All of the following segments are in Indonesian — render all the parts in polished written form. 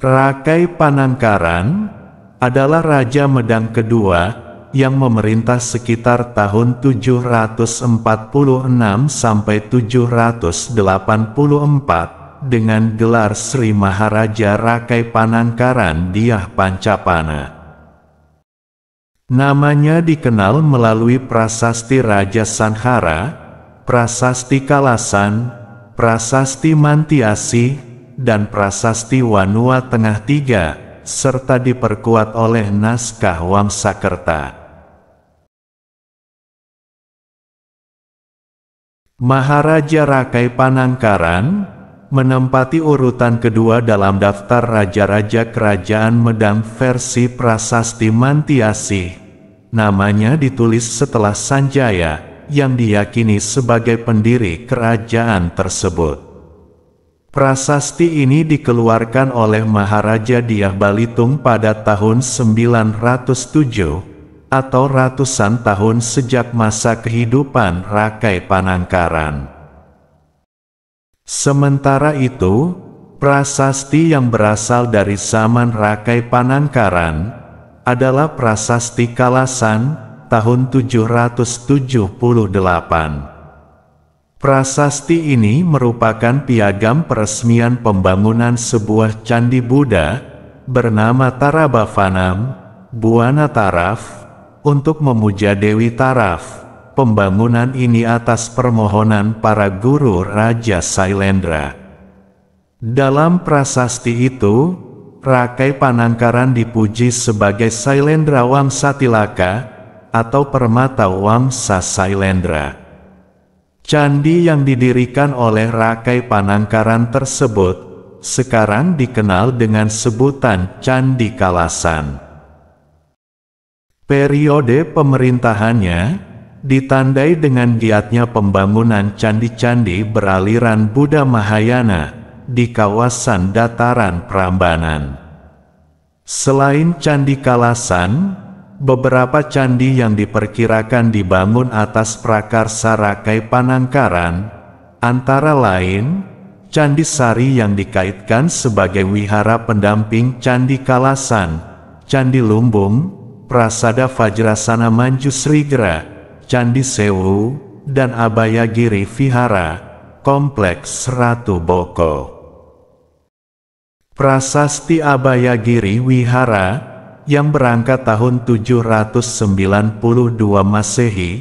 Rakai Panangkaran adalah Raja Medang kedua yang memerintah sekitar tahun 746 sampai 784 dengan gelar Sri Maharaja Rakai Panangkaran Dyah Pancapana. Namanya dikenal melalui prasasti Raja Sanghara, prasasti Kalasan, prasasti Mantiasi, dan prasasti Wanua Tengah III, serta diperkuat oleh naskah Wangsakerta. Maharaja Rakai Panangkaran menempati urutan kedua dalam daftar raja-raja kerajaan Medang versi prasasti Mantiasi. Namanya ditulis setelah Sanjaya, yang diyakini sebagai pendiri kerajaan tersebut. Prasasti ini dikeluarkan oleh Maharaja Dyah Balitung pada tahun 907, atau ratusan tahun sejak masa kehidupan Rakai Panangkaran. Sementara itu, prasasti yang berasal dari zaman Rakai Panangkaran adalah prasasti Kalasan tahun 778. Prasasti ini merupakan piagam peresmian pembangunan sebuah candi Buddha bernama Tarabhavanam, Buana Taraf, untuk memuja Dewi Taraf. Pembangunan ini atas permohonan para guru Raja Sailendra. Dalam prasasti itu, Rakai Panangkaran dipuji sebagai Sailendra Wangsatilaka atau Permata Wangsa Sailendra. Candi yang didirikan oleh Rakai Panangkaran tersebut sekarang dikenal dengan sebutan Candi Kalasan. Periode pemerintahannya ditandai dengan giatnya pembangunan candi-candi beraliran Buddha Mahayana di kawasan dataran Prambanan. Selain Candi Kalasan, beberapa candi yang diperkirakan dibangun atas prakarsa Rakai Panangkaran, antara lain Candi Sari yang dikaitkan sebagai wihara pendamping Candi Kalasan, Candi Lumbung, Prasada Vajrasana Manjusrigra, Candi Sewu, dan Abayagiri Vihara, Kompleks Ratu Boko. Prasasti Abayagiri Wihara yang berangkat tahun 792 Masehi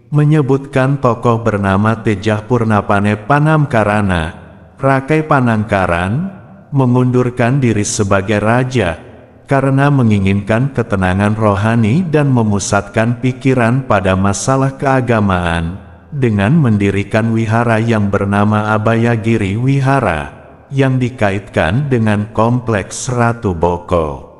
menyebutkan tokoh bernama Tejah Purnapane Panamkarana, Rakai Panangkaran, mengundurkan diri sebagai raja karena menginginkan ketenangan rohani dan memusatkan pikiran pada masalah keagamaan, dengan mendirikan wihara yang bernama Abayagiri Wihara, yang dikaitkan dengan kompleks Ratu Boko.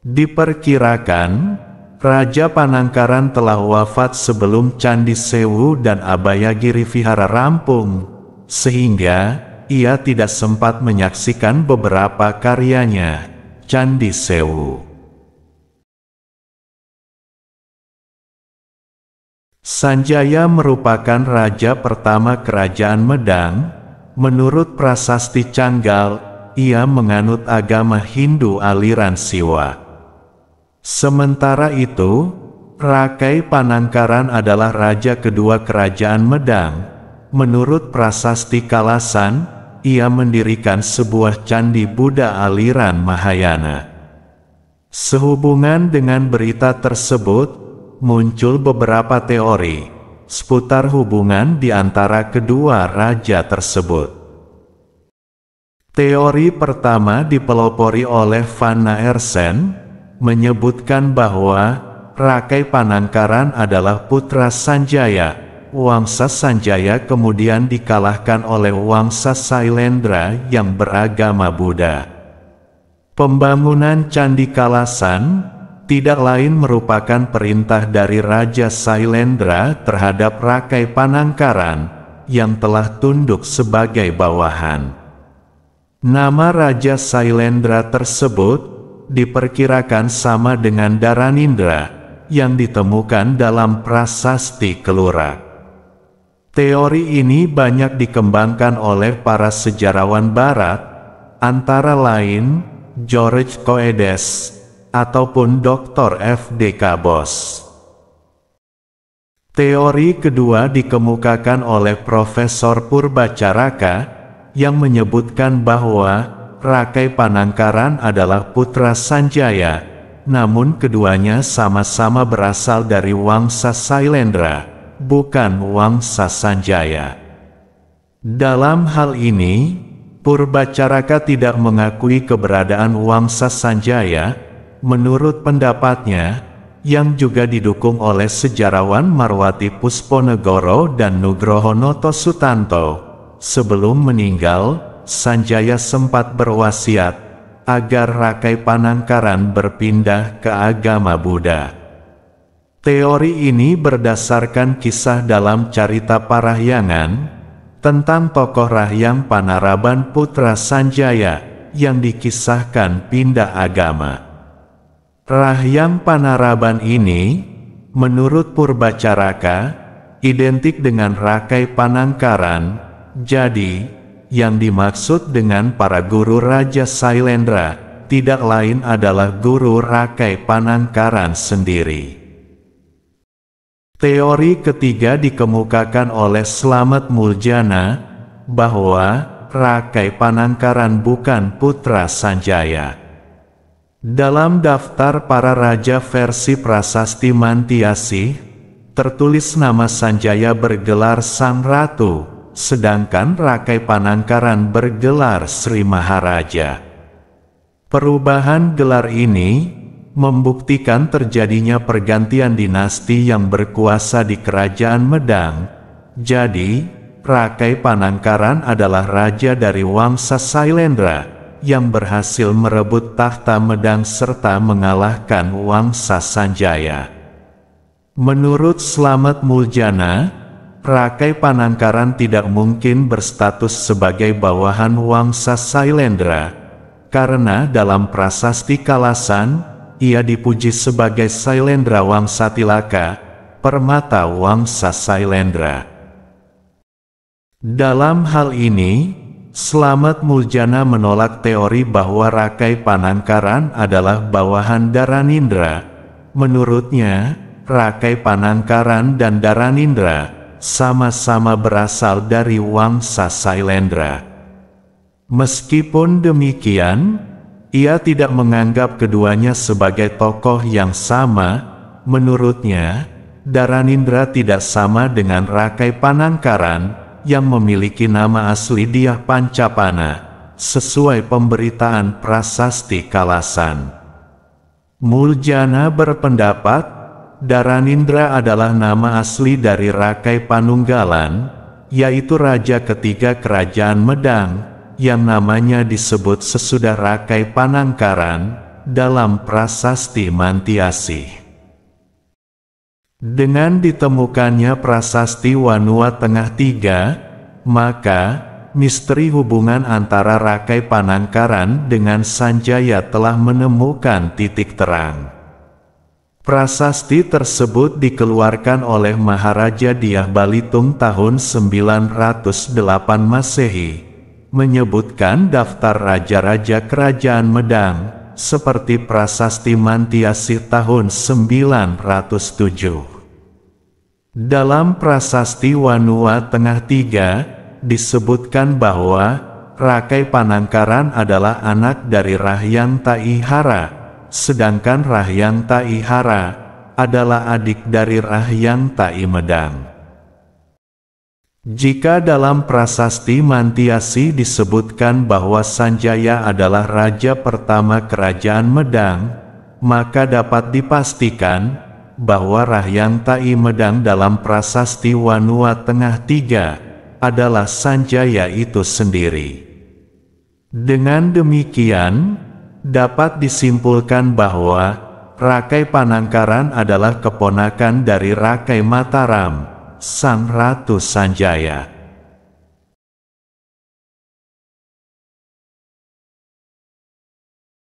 Diperkirakan, Raja Panangkaran telah wafat sebelum Candi Sewu dan Abayagiri Vihara rampung, sehingga ia tidak sempat menyaksikan beberapa karyanya. Candi Sewu. Sanjaya merupakan raja pertama kerajaan Medang. Menurut prasasti Canggal, ia menganut agama Hindu aliran Siwa. Sementara itu, Rakai Panangkaran adalah raja kedua kerajaan Medang. Menurut prasasti Kalasan, ia mendirikan sebuah candi Buddha aliran Mahayana. Sehubungan dengan berita tersebut, muncul beberapa teori seputar hubungan di antara kedua raja tersebut. Teori pertama dipelopori oleh Van Naersen, menyebutkan bahwa Rakai Panangkaran adalah putra Sanjaya. Wangsa Sanjaya kemudian dikalahkan oleh Wangsa Sailendra yang beragama Buddha. Pembangunan Candi Kalasan tidak lain merupakan perintah dari Raja Sailendra terhadap Rakai Panangkaran yang telah tunduk sebagai bawahan. Nama Raja Sailendra tersebut diperkirakan sama dengan Dharanindra yang ditemukan dalam prasasti Kelurak. Teori ini banyak dikembangkan oleh para sejarawan barat, antara lain George Coedes, ataupun Dr. F.D.K. Bos. Teori kedua dikemukakan oleh Profesor Poerbatjaraka, yang menyebutkan bahwa Rakai Panangkaran adalah putra Sanjaya, namun keduanya sama-sama berasal dari Wangsa Sailendra, bukan Wangsa Sanjaya. Dalam hal ini, Poerbatjaraka tidak mengakui keberadaan Wangsa Sanjaya, menurut pendapatnya, yang juga didukung oleh sejarawan Marwati Pusponegoro dan Nugroho Noto Sutanto. Sebelum meninggal, Sanjaya sempat berwasiat agar Rakai Panangkaran berpindah ke agama Buddha. Teori ini berdasarkan kisah dalam Carita Parahyangan tentang tokoh Rahyang Panaraban putra Sanjaya yang dikisahkan pindah agama. Rahyang Panaraban ini, menurut Poerbatjaraka, identik dengan Rakai Panangkaran. Jadi, yang dimaksud dengan para guru Raja Sailendra tidak lain adalah guru Rakai Panangkaran sendiri. Teori ketiga dikemukakan oleh Slamet Muljana, bahwa Rakai Panangkaran bukan putra Sanjaya. Dalam daftar para raja versi Prasasti Mantiasih, tertulis nama Sanjaya bergelar Sang Ratu, sedangkan Rakai Panangkaran bergelar Sri Maharaja. Perubahan gelar ini membuktikan terjadinya pergantian dinasti yang berkuasa di Kerajaan Medang. Jadi, Rakai Panangkaran adalah raja dari Wangsa Sailendra yang berhasil merebut tahta Medang serta mengalahkan Wangsa Sanjaya. Menurut Slamet Muljana, Rakai Panangkaran tidak mungkin berstatus sebagai bawahan Wangsa Sailendra, karena dalam prasasti Kalasan, ia dipuji sebagai Sailendra Wangsatilaka, permata Wangsa Sailendra. Dalam hal ini, Slamet Muljana menolak teori bahwa Rakai Panangkaran adalah bawahan Dharanindra. Menurutnya, Rakai Panangkaran dan Dharanindra sama-sama berasal dari Wangsa Sailendra. Meskipun demikian, ia tidak menganggap keduanya sebagai tokoh yang sama. Menurutnya, Dharanindra tidak sama dengan Rakai Panangkaran yang memiliki nama asli Dyah Pancapana, sesuai pemberitaan prasasti Kalasan. Muljana berpendapat, Dharanindra adalah nama asli dari Rakai Panunggalan, yaitu raja ketiga Kerajaan Medang, yang namanya disebut sesudah Rakai Panangkaran dalam prasasti Mantiasih. Dengan ditemukannya prasasti Wanua Tengah III, maka misteri hubungan antara Rakai Panangkaran dengan Sanjaya telah menemukan titik terang. Prasasti tersebut dikeluarkan oleh Maharaja Dyah Balitung tahun 908 Masehi, menyebutkan daftar raja-raja Kerajaan Medang, seperti prasasti Mantiasih tahun 907. Dalam prasasti Wanua Tengah III, disebutkan bahwa Rakai Panangkaran adalah anak dari Rahyang Taihara, sedangkan Rahyang Taihara adalah adik dari Rahyang Tai Medang. Jika dalam prasasti Mantiasih disebutkan bahwa Sanjaya adalah raja pertama Kerajaan Medang, maka dapat dipastikan bahwa Rahyang Tai Medang dalam prasasti Wanua Tengah III adalah Sanjaya itu sendiri. Dengan demikian, dapat disimpulkan bahwa Rakai Panangkaran adalah keponakan dari Rakai Mataram, Sang Ratu Sanjaya.